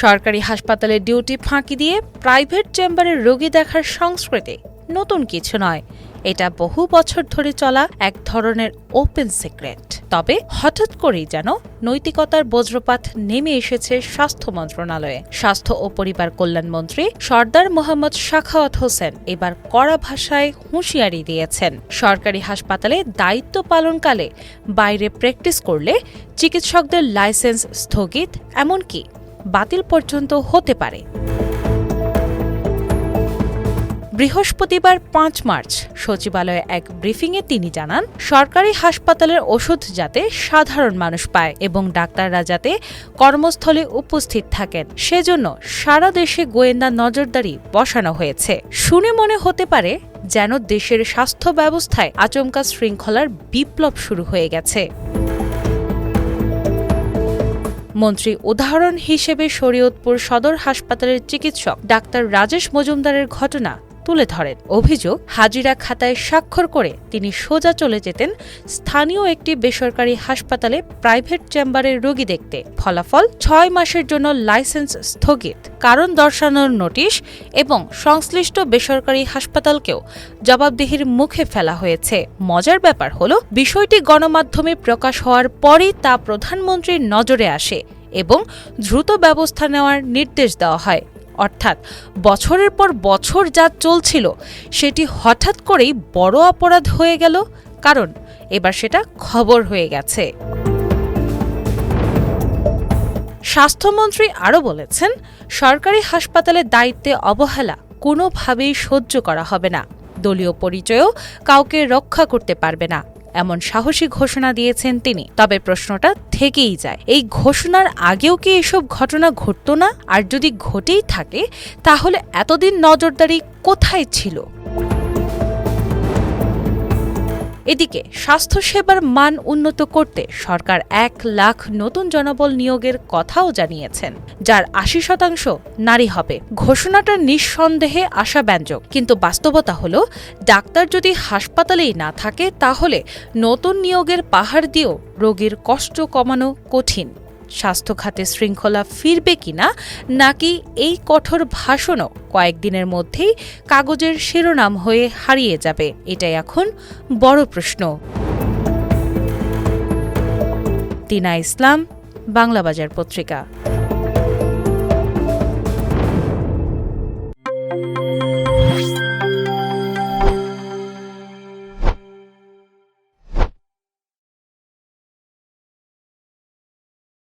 সরকারি হাসপাতালে ডিউটি ফাঁকি দিয়ে প্রাইভেট চেম্বারে রোগী দেখার সংস্কৃতি নতুন কিছু নয়। এটা বহু বছর ধরে চলা এক ধরনের ওপেন সিক্রেট। তবে হঠাৎ করেই যেন নৈতিকতার বজ্রপাত নেমে এসেছে স্বাস্থ্য মন্ত্রণালয়ে। স্বাস্থ্য ও পরিবার কল্যাণ মন্ত্রী সরদার মোহাম্মদ সাখাওয়াত হোসেন এবার কড়া ভাষায় হুঁশিয়ারি দিয়েছেন, সরকারি হাসপাতালে দায়িত্ব পালনকালে বাইরে প্র্যাকটিস করলে চিকিৎসকদের লাইসেন্স স্থগিত, এমনকি বাতিল পর্যন্ত হতে পারে। বৃহস্পতিবার ৫ মার্চ সচিবালয়ে এক ব্রিফিংয়ে তিনি জানান, সরকারি হাসপাতালের ওষুধ যাতে সাধারণ মানুষ পায় এবং ডাক্তাররা যাতে কর্মস্থলে উপস্থিত থাকেন সেজন্য সারা দেশে গোয়েন্দা নজরদারি বসানো হয়েছে। শুনে মনে হতে পারে যেন দেশের স্বাস্থ্য ব্যবস্থায় আচমকা শৃঙ্খলার বিপ্লব শুরু হয়ে গেছে। মন্ত্রী উদাহরণ হিসেবে শরীয়তপুর সদর হাসপাতালের চিকিৎসক ডাক্তার রাজেশ মজুমদারের ঘটনা তুলে ধরেন। অভিযোগ, হাজিরা খাতায় স্বাক্ষর করে তিনি সোজা চলে যেতেন স্থানীয় একটি বেসরকারি হাসপাতালে প্রাইভেট চেম্বারে রোগী দেখতে। ফলাফল ৬ মাসের জন্য লাইসেন্স স্থগিত, কারণ দর্শানোর নোটিশ এবং সংশ্লিষ্ট বেসরকারি হাসপাতালকেও জবাবদিহির মুখে ফেলা হয়েছে। মজার ব্যাপার হলো, বিষয়টি গণমাধ্যমে প্রকাশ হওয়ার পরই তা প্রধানমন্ত্রীর নজরে আসে এবং দ্রুত ব্যবস্থা নেওয়ার নির্দেশ দেওয়া হয়। অর্থাৎ বছরের পর বছর যা চলছিল সেটি হঠাৎ করেই বড় অপরাধ হয়ে গেল, কারণ এবার সেটা খবর হয়ে গেছে। স্বাস্থ্যমন্ত্রী আরও বলেছেন, সরকারি হাসপাতালে দায়িত্বে অবহেলা কোনোভাবেই সহ্য করা হবে না। দলীয় পরিচয়ও কাউকে রক্ষা করতে পারবে না, এমন সাহসী ঘোষণা দিয়েছেন তিনি। তবে প্রশ্নটা থেকেই যায়, এই ঘোষণার আগেও কি এসব ঘটনা ঘটত না? আর যদি ঘটেই থাকে তাহলে এতদিন নজরদারি কোথায় ছিল? এদিকে স্বাস্থ্যসেবার মান উন্নত করতে সরকার ১ লাখ নতুন জনবল নিয়োগের কথাও জানিয়েছেন, যার ৮০% নারী হবে। ঘোষণাটা নিঃসন্দেহে আশাব্যঞ্জক, কিন্তু বাস্তবতা হলো, ডাক্তার যদি হাসপাতালেই না থাকে তাহলে নতুন নিয়োগের পাহাড় দিয়েও রোগীর কষ্ট কমানো কঠিন। স্বাস্থ্য খাতে শৃঙ্খলা ফিরবে কিনা, নাকি এই কঠোর ভাষণও কয়েকদিনের মধ্যেই কাগজের শিরোনাম হয়ে হারিয়ে যাবে, এটাই এখন বড় প্রশ্ন। তিনা ইসলাম, বাংলাবাজার পত্রিকা।